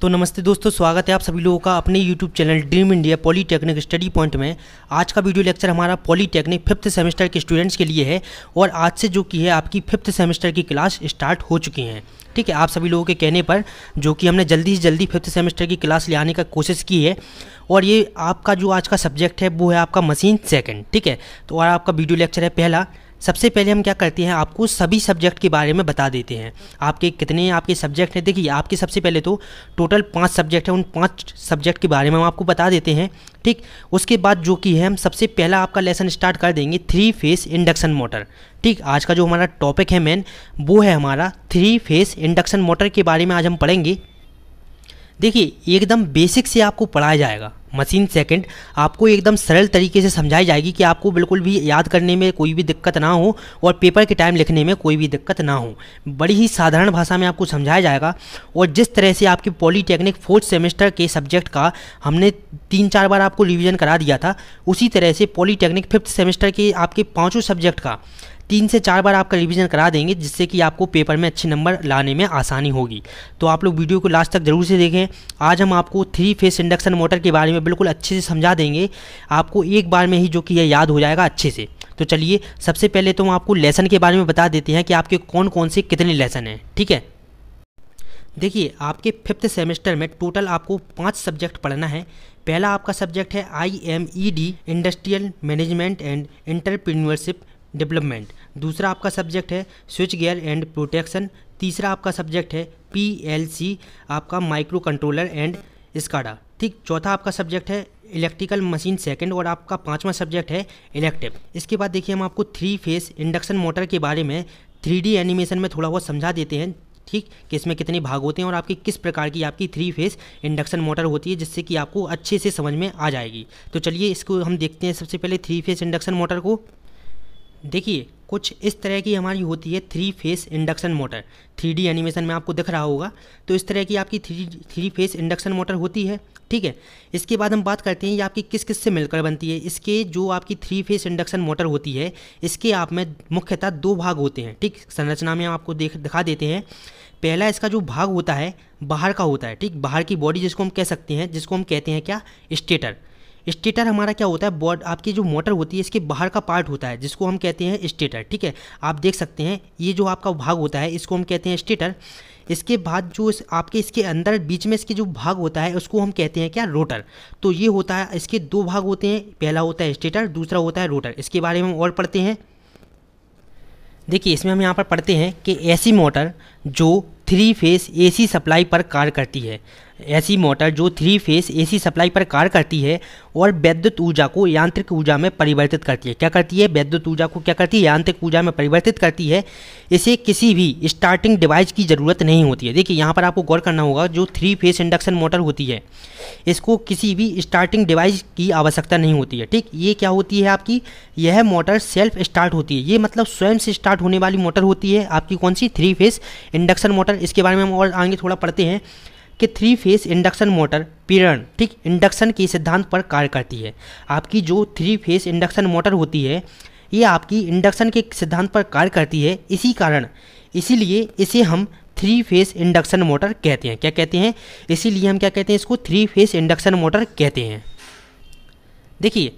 तो नमस्ते दोस्तों, स्वागत है आप सभी लोगों का अपने YouTube channel dream India polytechnic study point में। आज का वीडियो लेक्चर हमारा पॉलीटेक्निक 5th सेमेस्टर के स्टूडेंट्स के लिए है और आज से जो कि है आपकी 5th सेमेस्टर की क्लास स्टार्ट हो चुकी हैं। ठीक है, आप सभी लोगों के कहने पर जो कि हमने जल्दी से जल्दी 5th सेमेस्टर की क्लास ले आने का कोशिश की है। और ये आपका जो आज का सब्जेक्ट है वो है आपका मशीन सेकंड। ठीक है, तो और आपका वीडियो लेक्चर है पहला। सबसे पहले हम क्या करते हैं, आपको सभी सब्जेक्ट के बारे में बता देते हैं। आपके कितने आपके सब्जेक्ट हैं। देखिए, आपके सबसे पहले तो टोटल 5 सब्जेक्ट हैं, उन 5 सब्जेक्ट के बारे में हम आपको बता देते हैं। ठीक, उसके बाद जो कि है हम सबसे पहला आपका लेसन स्टार्ट कर देंगे 3 फेस इंडक्शन मोटर। ठीक, आज का जो हमारा टॉपिक है मेन वो है हमारा 3 फेस इंडक्शन मोटर के बारे में आज हम पढ़ेंगे। देखिए, एकदम बेसिक से आपको पढ़ाया जाएगा। मशीन सेकंड आपको एकदम सरल तरीके से समझाई जाएगी कि आपको बिल्कुल भी याद करने में कोई भी दिक्कत ना हो और पेपर के टाइम लिखने में कोई भी दिक्कत ना हो। बड़ी ही साधारण भाषा में आपको समझाया जाएगा। और जिस तरह से आपकी पॉलीटेक्निक 4th सेमेस्टर के सब्जेक्ट का हमने 3-4 बार आपको रिवीजन करा दिया था, उसी तरह से पॉलीटेक्निक 5th सेमेस्टर के आपके 5 सब्जेक्ट का 3 से 4 बार आपका रिवीजन करा देंगे, जिससे कि आपको पेपर में अच्छे नंबर लाने में आसानी होगी। तो आप लोग वीडियो को लास्ट तक जरूर से देखें। आज हम आपको 3 फेस इंडक्शन मोटर के बारे में बिल्कुल अच्छे से समझा देंगे, आपको एक बार में ही जो कि यह याद हो जाएगा अच्छे से। तो चलिए, सबसे पहले तो हम आपको लेसन के बारे में बता देते हैं कि आपके कौन कौन से कितने लेसन हैं। ठीक है, देखिए, आपके 5th सेमेस्टर में टोटल आपको 5 सब्जेक्ट पढ़ना है। पहला आपका सब्जेक्ट है IMED industrial management and entrepreneurship development. दूसरा आपका सब्जेक्ट है स्विच गियर एंड प्रोटेक्शन। तीसरा आपका सब्जेक्ट है PLC आपका माइक्रो कंट्रोलर एंड स्काडा। ठीक, चौथा आपका सब्जेक्ट है इलेक्ट्रिकल मशीन सेकंड और आपका 5वां सब्जेक्ट है इलेक्टिव। इसके बाद देखिए, हम आपको 3 फेस इंडक्शन मोटर के बारे में 3D एनिमेशन में थोड़ा बहुत समझा देते हैं। ठीक, कि इसमें कितने भाग होते हैं और आपकी किस प्रकार की आपकी 3 फेस इंडक्शन मोटर होती है, जिससे कि आपको अच्छे से समझ में आ जाएगी। तो चलिए, इसको हम देखते हैं सबसे पहले 3 फेस इंडक्शन मोटर को। देखिए, कुछ इस तरह की हमारी होती है 3 phase induction motor. 3D animation में आपको दिख रहा होगा। तो इस तरह की आपकी 3 फेस इंडक्शन मोटर होती है। ठीक है, इसके बाद हम बात करते हैं ये आपकी किस किस से मिलकर बनती है। इसके जो आपकी 3 फेस इंडक्शन मोटर होती है, इसके आप में मुख्यतः 2 भाग होते हैं। ठीक, संरचना में हम आपको दिखा देते हैं। पहला इसका जो भाग होता है बाहर का होता है। ठीक, बाहर की बॉडी जिसको हम कह सकते हैं, जिसको हम कहते हैं क्या, स्टेटर। स्टेटर हमारा क्या होता है, आपकी जो मोटर होती है इसके बाहर का पार्ट होता है, जिसको हम कहते हैं स्टेटर। ठीक है, आप देख सकते हैं ये जो आपका भाग होता है इसको हम कहते हैं स्टेटर। इसके बाद जो आपके इसके अंदर बीच में इसके जो भाग होता है उसको हम कहते हैं क्या, रोटर। तो ये होता है, इसके 2 भाग होते हैं। पहला होता है स्टेटर, दूसरा होता है रोटर। इसके बारे में हम और पढ़ते हैं। देखिए, इसमें हम यहाँ पर पढ़ते हैं कि ऐसी मोटर जो 3 फेस AC सप्लाई पर कार्य करती है, ऐसी मोटर जो 3 फेस AC सप्लाई पर कार्य करती है और विद्युत ऊर्जा को यांत्रिक ऊर्जा में परिवर्तित करती है। क्या करती है, विद्युत ऊर्जा को क्या करती है, यांत्रिक ऊर्जा में परिवर्तित करती है। इसे किसी भी स्टार्टिंग डिवाइस की ज़रूरत नहीं होती है। देखिए, यहाँ पर आपको गौर करना होगा, जो 3 फेस इंडक्शन मोटर होती है इसको किसी भी स्टार्टिंग डिवाइस की आवश्यकता नहीं होती है। ठीक, ये क्या होती है आपकी, यह मोटर सेल्फ स्टार्ट होती है। ये मतलब स्वयं से स्टार्ट होने वाली मोटर होती है आपकी कौन सी, 3 फेस इंडक्शन मोटर। इसके बारे में हम और आगे थोड़ा पढ़ते हैं कि 3 फेस इंडक्शन मोटर प्रेरण, ठीक, इंडक्शन के सिद्धांत पर कार्य करती है। आपकी जो 3 फेस इंडक्शन मोटर होती है ये आपकी इंडक्शन के सिद्धांत पर कार्य करती है। इसीलिए इसे हम 3 फेस इंडक्शन मोटर कहते हैं। क्या कहते हैं, इसीलिए हम क्या कहते हैं, इसको 3 फेस इंडक्शन मोटर कहते हैं। देखिए,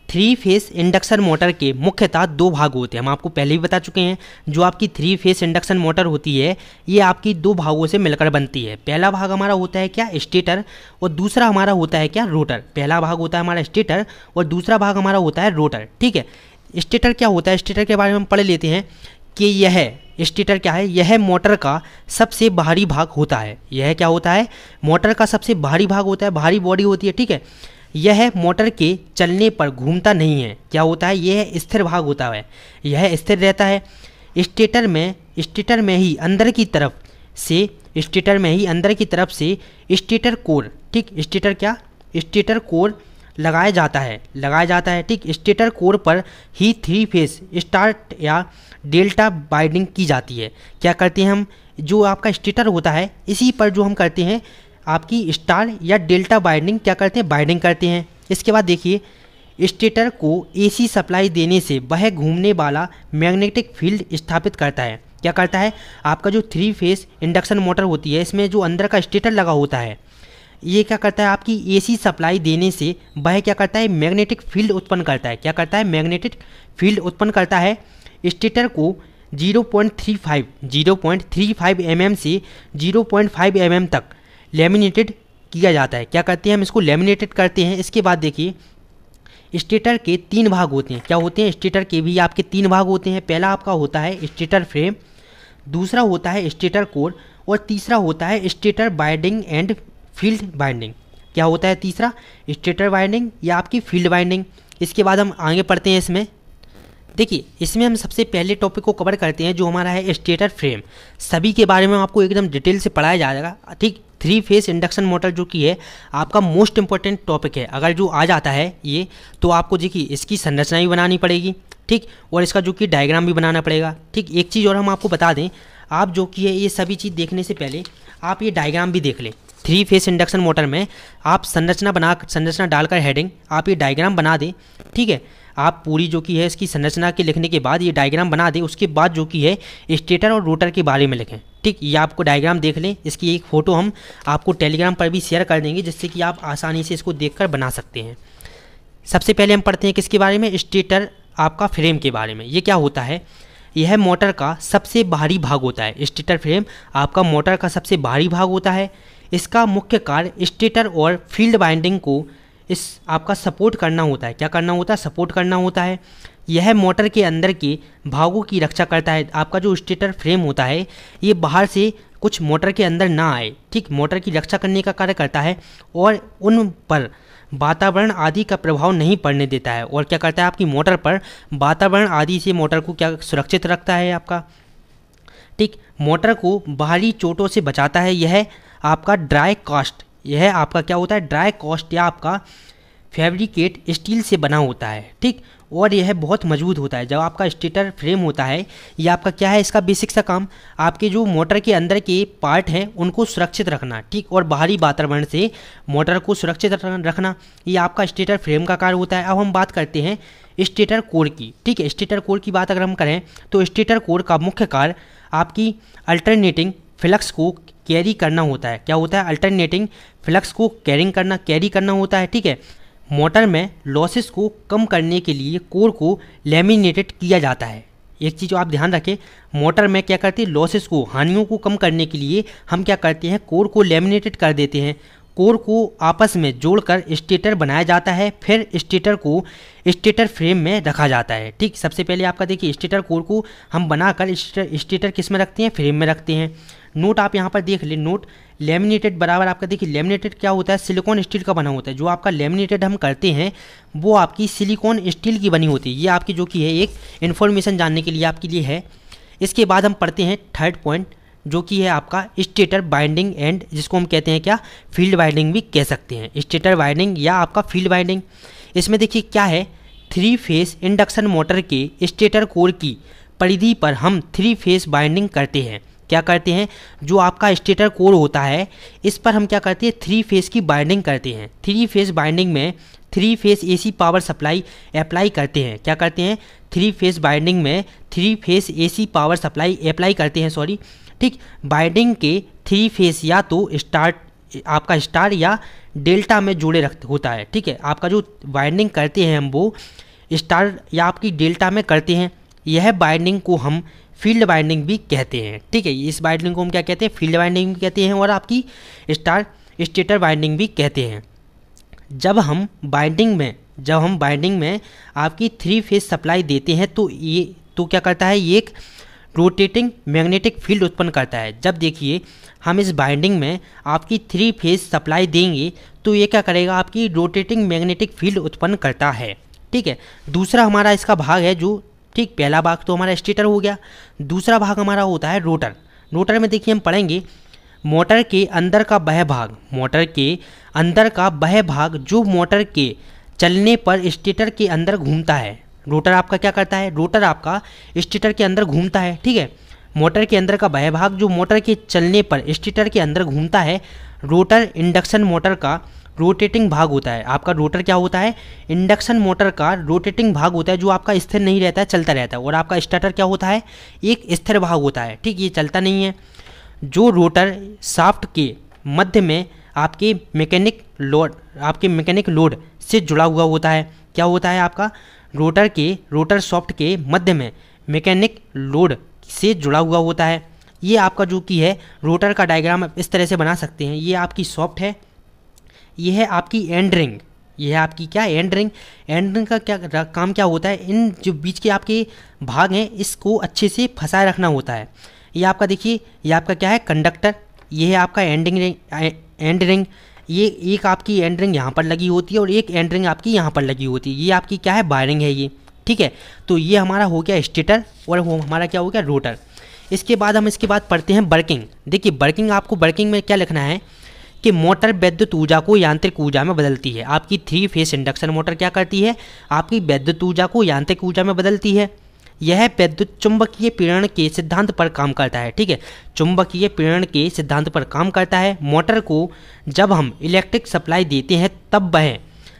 3 फेस इंडक्शन मोटर के मुख्यतः 2 भाग होते हैं। हम आपको पहले भी बता चुके हैं। जो आपकी 3 फेस इंडक्शन मोटर होती है ये आपकी 2 भागों से मिलकर बनती है। पहला भाग हमारा होता है क्या, स्टेटर, और दूसरा हमारा होता है क्या, रोटर। पहला भाग होता है हमारा स्टेटर और दूसरा भाग हमारा होता है रोटर। ठीक है, स्टेटर क्या होता है, स्टेटर के बारे में हम पढ़ लेते हैं कि यह स्टेटर क्या है, यह मोटर का सबसे बाहरी भाग होता है। यह क्या होता है, मोटर का सबसे बाहरी भाग होता है, बाहरी बॉडी होती है। ठीक है, यह मोटर के चलने पर घूमता नहीं है। क्या होता है, यह स्थिर भाग होता है, यह स्थिर रहता है। स्टेटर में ही अंदर की तरफ से स्टेटर कोर, ठीक, स्टेटर कोर लगाया जाता है। ठीक, स्टेटर कोर पर ही 3 फेस स्टार्ट या डेल्टा बाइंडिंग की जाती है। क्या करते हैं हम, जो आपका स्टेटर होता है इसी पर जो हम करते हैं आपकी स्टार या डेल्टा बाइंडिंग क्या करते हैं, बाइंडिंग करते हैं। इसके बाद देखिए, स्टेटर को AC सप्लाई देने से वह घूमने वाला मैग्नेटिक फील्ड स्थापित करता है। क्या करता है, आपका जो 3 फेस इंडक्शन मोटर होती है इसमें जो अंदर का स्टेटर लगा होता है ये क्या करता है, आपकी एसी सप्लाई देने से वह क्या करता है, मैग्नेटिक फील्ड उत्पन्न करता है। क्या करता है, मैग्नेटिक फील्ड उत्पन्न करता है। स्टेटर को 0.35 mm से 0.5 mm तक लेमिनेटेड किया जाता है। क्या करते हैं, हम इसको लेमिनेटेड करते हैं। इसके बाद देखिए स्टेटर के 3 भाग होते हैं। क्या होते हैं, स्टेटर के भी आपके 3 भाग होते हैं। पहला आपका होता है स्टेटर फ्रेम, दूसरा होता है स्टेटर कोर और तीसरा होता है stator binding and field binding. क्या होता है तीसरा, स्टेटर बाइंडिंग या आपकी फील्ड बाइंडिंग। इसके बाद हम आगे पढ़ते हैं। इसमें देखिए इसमें हम सबसे पहले टॉपिक को कवर करते हैं जो हमारा है स्टेटर फ्रेम। सभी के बारे में आपको एकदम डिटेल से पढ़ाया जाएगा, ठीक। 3 फेस इंडक्शन मोटर जो कि है आपका मोस्ट इंपॉर्टेंट टॉपिक है। अगर जो आ जाता है ये तो आपको देखिए इसकी संरचना भी बनानी पड़ेगी, ठीक, और इसका जो कि डायग्राम भी बनाना पड़ेगा, ठीक। एक चीज़ और हम आपको बता दें, आप जो कि है ये सभी चीज़ देखने से पहले आप ये डायग्राम भी देख लें। 3 फेस इंडक्शन मोटर में आप संरचना डालकर हेडिंग आप ये डायग्राम बना दें, ठीक है। आप पूरी जो कि है इसकी संरचना के लिखने के बाद ये डायग्राम बना दें, उसके बाद जो कि है स्टेटर और रोटर के बारे में लिखें, ठीक। ये आपको डायग्राम देख लें। इसकी एक फ़ोटो हम आपको टेलीग्राम पर भी शेयर कर देंगे जिससे कि आप आसानी से इसको देखकर बना सकते हैं। सबसे पहले हम पढ़ते हैं किसके बारे में, स्टेटर आपका फ्रेम के बारे में। ये क्या होता है, यह मोटर का सबसे बाहरी भाग होता है। स्टेटर फ्रेम आपका मोटर का सबसे बाहरी भाग होता है। इसका मुख्य कार्य स्टेटर और फील्ड बाइंडिंग को इस आपका सपोर्ट करना होता है। क्या करना होता है, सपोर्ट करना होता है। यह मोटर के अंदर के भागों की रक्षा करता है। आपका जो स्टेटर फ्रेम होता है ये बाहर से कुछ मोटर के अंदर ना आए, ठीक, मोटर की रक्षा करने का कार्य करता है और उन पर वातावरण आदि का प्रभाव नहीं पड़ने देता है। और क्या करता है, आपकी मोटर पर वातावरण आदि से मोटर को क्या सुरक्षित रखता है आपका, ठीक। मोटर को बाहरी चोटों से बचाता है। यह आपका ड्राई कास्ट, यह आपका क्या होता है, ड्राई कास्ट या आपका फैब्रिकेट स्टील से बना होता है, ठीक। और यह बहुत मजबूत होता है। जब आपका स्टेटर फ्रेम होता है ये आपका क्या है, इसका बेसिक सा काम आपके जो मोटर के अंदर के पार्ट हैं उनको सुरक्षित रखना, ठीक, और बाहरी वातावरण से मोटर को सुरक्षित रखना, ये आपका स्टेटर फ्रेम का कार्य होता है। अब हम बात करते हैं स्टेटर कोर की, ठीक है। स्टेटर कोर की बात अगर हम करें तो स्टेटर कोर का मुख्य कार्य आपकी अल्टरनेटिंग फ्लक्स को कैरी करना होता है। क्या होता है, अल्टरनेटिंग फ्लक्स को कैरी करना होता है, ठीक है। मोटर में लॉसेस को कम करने के लिए कोर को लेमिनेटेड किया जाता है। एक चीज़ आप ध्यान रखें, मोटर में क्या करते हैं, लॉसेस को, हानियों को कम करने के लिए हम क्या करते हैं, कोर को लेमिनेटेड कर देते हैं। कोर को आपस में जोड़कर स्टेटर बनाया जाता है, फिर स्टेटर को स्टेटर फ्रेम में रखा जाता है, ठीक। सबसे पहले आपका देखिए स्टेटर कोर को हम बनाकर स्टेटर किस में रखते हैं, फ्रेम में रखते हैं। नोट आप यहाँ पर देख ले, नोट लेमिनेटेड बराबर आपका देखिए लेमिनेटेड क्या होता है, सिलिकॉन स्टील का बना होता है। जो आपका लेमिनेटेड हम करते हैं वो आपकी सिलिकॉन स्टील की बनी होती है। ये आपकी जो कि है एक इन्फॉर्मेशन जानने के लिए आपके लिए है। इसके बाद हम पढ़ते हैं थर्ड पॉइंट जो कि है आपका स्टेटर बाइंडिंग एंड, जिसको हम कहते हैं क्या, फील्ड बाइंडिंग भी कह सकते हैं। स्टेटर बाइंडिंग या आपका फील्ड बाइंडिंग, इसमें देखिए क्या है, 3 फेस इंडक्शन मोटर के स्टेटर कोर की परिधि पर हम 3 फेस बाइंडिंग करते हैं। क्या करते हैं, जो आपका स्टेटर कोर होता है इस पर हम क्या करते हैं, 3 फेस की बाइंडिंग करते हैं। 3 फेस बाइंडिंग में 3 phase AC power supply apply करते हैं। क्या करते हैं, 3 फेस बाइंडिंग में 3 phase AC power supply apply करते हैं, सॉरी, ठीक। बाइंडिंग के 3 फेस या तो आपका स्टार या डेल्टा में जुड़े होता है, ठीक है। आपका जो बाइंडिंग करते हैं हम वो स्टार या आपकी डेल्टा में करते हैं। यह बाइंडिंग को हम फील्ड बाइंडिंग भी कहते हैं, ठीक है। इस बाइंडिंग को हम क्या कहते हैं, फील्ड बाइंडिंग भी कहते हैं और आपकी स्टेटर बाइंडिंग भी कहते हैं। जब हम बाइंडिंग में आपकी 3 फेस सप्लाई देते हैं तो क्या करता है, ये एक रोटेटिंग मैग्नेटिक फील्ड उत्पन्न करता है। जब देखिए हम इस बाइंडिंग में आपकी 3 फेस सप्लाई देंगे तो ये क्या करेगा, आपकी रोटेटिंग मैग्नेटिक फील्ड उत्पन्न करता है, ठीक है। दूसरा हमारा इसका भाग है जो, ठीक, पहला भाग तो हमारा स्टेटर हो गया, दूसरा भाग हमारा होता है रोटर। रोटर में देखिए हम पढ़ेंगे मोटर के अंदर का वह भाग जो मोटर के चलने पर स्टेटर के अंदर घूमता है। रोटर आपका क्या करता है, रोटर आपका स्टेटर के अंदर घूमता है, ठीक है। मोटर के अंदर का वह भाग जो मोटर के चलने पर स्टेटर के अंदर घूमता है, रोटर इंडक्शन मोटर का रोटेटिंग भाग होता है। आपका रोटर क्या होता है, इंडक्शन मोटर का रोटेटिंग भाग होता है जो आपका स्थिर नहीं रहता है, चलता रहता है। और आपका स्टार्टर क्या होता है, एक स्थिर भाग होता है, ठीक, ये चलता नहीं है। जो रोटर शाफ्ट के मध्य में आपके मैकेनिक लोड से जुड़ा हुआ होता है। क्या होता है, आपका रोटर शाफ्ट के मध्य में मैकेनिक लोड से जुड़ा हुआ होता है। ये आपका जो कि है रोटर का डायग्राम आप इस तरह से बना सकते हैं। ये आपकी शाफ्ट है, ये है आपकी एंड रिंग, ये है आपकी क्या, एंड रिंग। एंड रिंग का क्या काम क्या होता है, इन जो बीच के आपके भाग हैं इसको अच्छे से फंसाए रखना होता है। ये आपका देखिए, ये आपका क्या है, कंडक्टर, ये है आपका एंड रिंग। ये एक आपकी एंड रिंग यहाँ पर लगी होती है और एक एंड रिंग आपकी यहाँ पर लगी होती है। ये आपकी क्या है, वायरिंग है ये, ठीक है। तो ये हमारा हो गया स्टेटर और वो हमारा क्या हो गया, रोटर। इसके बाद हम इसके बाद पढ़ते हैं वर्किंग। देखिए वर्किंग, आपको वर्किंग में क्या लिखना है कि मोटर विद्युत ऊर्जा को यांत्रिक ऊर्जा में बदलती है। आपकी 3 फेस इंडक्शन मोटर क्या करती है, आपकी विद्युत ऊर्जा को यांत्रिक ऊर्जा में बदलती है। यह विद्युत चुंबकीय प्रेरण के सिद्धांत पर काम करता है, ठीक है, चुंबकीय प्रेरण के सिद्धांत पर काम करता है। मोटर को जब हम इलेक्ट्रिक सप्लाई देते हैं तब वह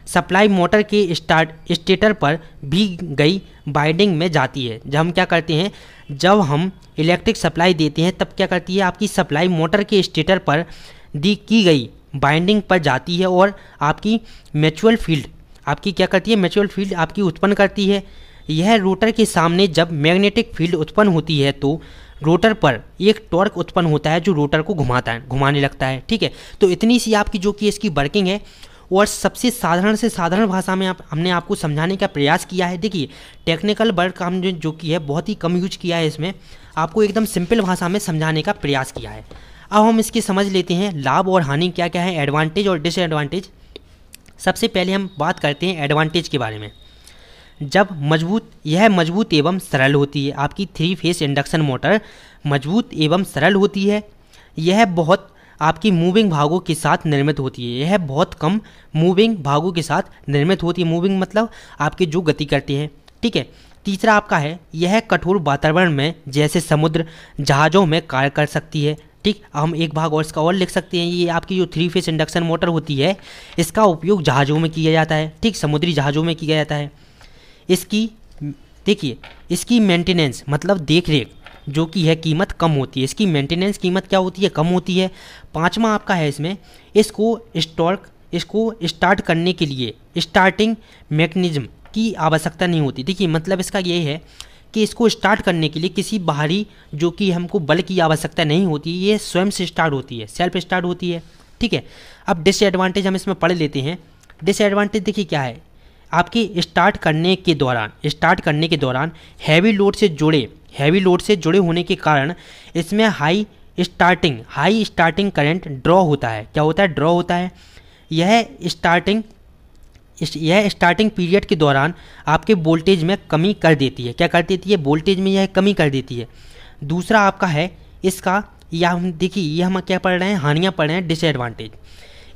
सप्लाई मोटर के स्टेटर पर भी गई वाइंडिंग में जाती है। जब हम क्या करते हैं, जब हम इलेक्ट्रिक सप्लाई देते हैं तब क्या करती है, आपकी सप्लाई मोटर के स्टेटर पर की गई वाइंडिंग पर जाती है और आपकी म्यूचुअल फील्ड, आपकी क्या करती है, म्यूचुअल फील्ड आपकी उत्पन्न करती है। यह रोटर के सामने जब मैग्नेटिक फील्ड उत्पन्न होती है तो रोटर पर एक टॉर्क उत्पन्न होता है जो रोटर को घुमाने लगता है, ठीक है। तो इतनी सी आपकी जो कि इसकी वर्किंग है और सबसे साधारण से साधारण भाषा में हमने आपको समझाने का प्रयास किया है। देखिए टेक्निकल वर्ड का हमने जो कि है बहुत ही कम यूज किया है, इसमें आपको एकदम सिंपल भाषा में समझाने का प्रयास किया है। अब हम इसकी समझ लेते हैं लाभ और हानि क्या क्या है, एडवांटेज और डिसएडवांटेज। सबसे पहले हम बात करते हैं एडवांटेज के बारे में। जब यह मजबूत एवं सरल होती है, आपकी 3 फेस इंडक्शन मोटर मजबूत एवं सरल होती है। यह बहुत आपकी मूविंग भागों के साथ निर्मित होती है, यह बहुत कम मूविंग भागों के साथ निर्मित होती है। मूविंग मतलब आपके जो गति करते हैं, ठीक है। तीसरा आपका है, यह कठोर वातावरण में जैसे समुद्र, जहाज़ों में कार्य कर सकती है, ठीक। हम एक भाग और इसका और लिख सकते हैं, ये आपकी जो 3 फेस इंडक्शन मोटर होती है इसका उपयोग जहाज़ों में किया जाता है, ठीक, समुद्री जहाज़ों में किया जाता है। इसकी देखिए, इसकी मेंटेनेंस मतलब देख रेख जो कि है कीमत कम होती है, इसकी मेंटेनेंस कीमत क्या होती है, कम होती है। पांचवा आपका है इसमें, इसको स्टार्ट करने के लिए स्टार्टिंग मैकेनिज्म की आवश्यकता नहीं होती। देखिए मतलब इसका ये है कि इसको स्टार्ट करने के लिए किसी बाहरी जो कि हमको बल की आवश्यकता नहीं होती, ये स्वयं से स्टार्ट होती है, सेल्फ स्टार्ट होती है, ठीक है। अब डिसएडवांटेज हम इसमें पढ़ लेते हैं। डिसएडवांटेज देखिए क्या है, आपकी स्टार्ट करने के दौरान हैवी लोड से जुड़े होने के कारण इसमें हाई स्टार्टिंग करंट ड्रॉ होता है। क्या होता है, ड्रॉ होता है। यह स्टार्टिंग पीरियड के दौरान आपके वोल्टेज में कमी कर देती है। क्या कर देती है, वोल्टेज में यह कमी कर देती है। दूसरा आपका है इसका, या हम देखिए ये हम क्या पढ़ रहे हैं, हानियाँ पढ़ रहे हैं, डिसएडवांटेज।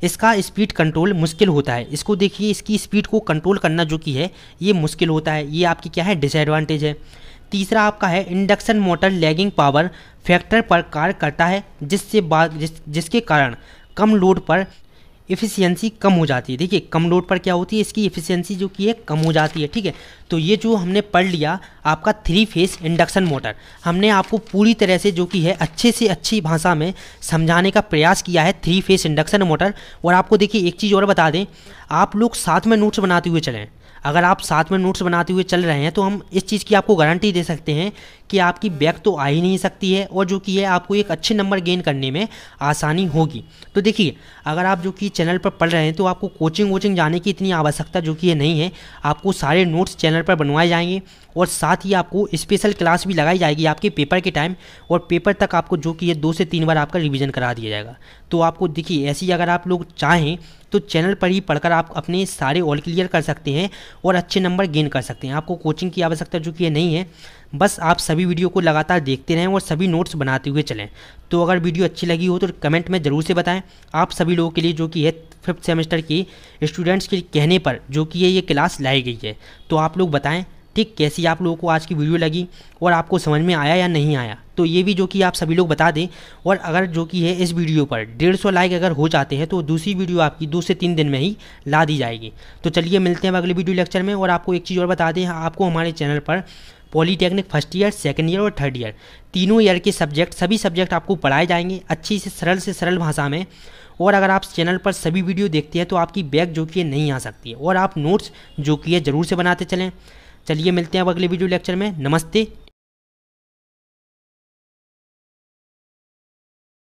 इसका स्पीड कंट्रोल मुश्किल होता है। इसको देखिए, इसकी स्पीड को कंट्रोल करना जो कि है ये मुश्किल होता है, ये आपकी क्या है, डिसएडवांटेज है। तीसरा आपका है induction motor lagging power factor पर कार्य करता है, जिसके कारण कम लोड पर इफ़िशियंसी कम हो जाती है। देखिए कम लोड पर क्या होती है, इसकी इफ़िशियंसी जो कि है कम हो जाती है, ठीक है। तो ये जो हमने पढ़ लिया आपका 3 फेस इंडक्शन मोटर, हमने आपको पूरी तरह से जो कि है अच्छे से अच्छी भाषा में समझाने का प्रयास किया है 3 फेस इंडक्शन मोटर। और आपको देखिए एक चीज़ और बता दें, आप लोग साथ में नोट्स बनाते हुए चलें। अगर आप साथ में नोट्स बनाते हुए चल रहे हैं तो हम इस चीज़ की आपको गारंटी दे सकते हैं कि आपकी बैक तो आ ही नहीं सकती है और जो कि है आपको एक अच्छे नंबर गेन करने में आसानी होगी। तो देखिए अगर आप जो कि चैनल पर पढ़ रहे हैं तो आपको कोचिंग जाने की इतनी आवश्यकता जो कि है नहीं है। आपको सारे नोट्स चैनल पर बनवाए जाएंगे और साथ ही आपको स्पेशल क्लास भी लगाई जाएगी आपके पेपर के टाइम, और पेपर तक आपको जो कि है 2 से 3 बार आपका रिवीजन करा दिया जाएगा। तो आपको देखिए ऐसी अगर आप लोग चाहें तो चैनल पर ही पढ़कर आप अपने सारे ऑल क्लियर कर सकते हैं और अच्छे नंबर गेन कर सकते हैं। आपको कोचिंग की आवश्यकता जो कि है नहीं है, बस आप सभी वीडियो को लगातार देखते रहें और सभी नोट्स बनाते हुए चलें। तो अगर वीडियो अच्छी लगी हो तो कमेंट में ज़रूर से बताएं। आप सभी लोगों के लिए जो कि है 5th सेमेस्टर के स्टूडेंट्स के कहने पर जो कि ये क्लास लाई गई है, तो आप लोग बताएं ठीक, कैसी आप लोगों को आज की वीडियो लगी और आपको समझ में आया या नहीं आया, तो ये भी जो कि आप सभी लोग बता दें। और अगर जो कि है इस वीडियो पर 150 लाइक अगर हो जाते हैं तो दूसरी वीडियो आपकी 2 से 3 दिन में ही ला दी जाएगी। तो चलिए मिलते हैं अगले वीडियो लेक्चर में। और आपको एक चीज़ और बता दें, आपको हमारे चैनल पर polytechnic first year, second year और थर्ड ईयर तीनों ईयर के सब्जेक्ट, सभी सब्जेक्ट आपको पढ़ाए जाएंगे अच्छी से सरल भाषा में। और अगर आप चैनल पर सभी वीडियो देखते हैं तो आपकी बैक जो कि नहीं आ सकती है। और आप नोट्स जो कि है ज़रूर से बनाते चलें। चलिए मिलते हैं अब अगले वीडियो लेक्चर में। नमस्ते।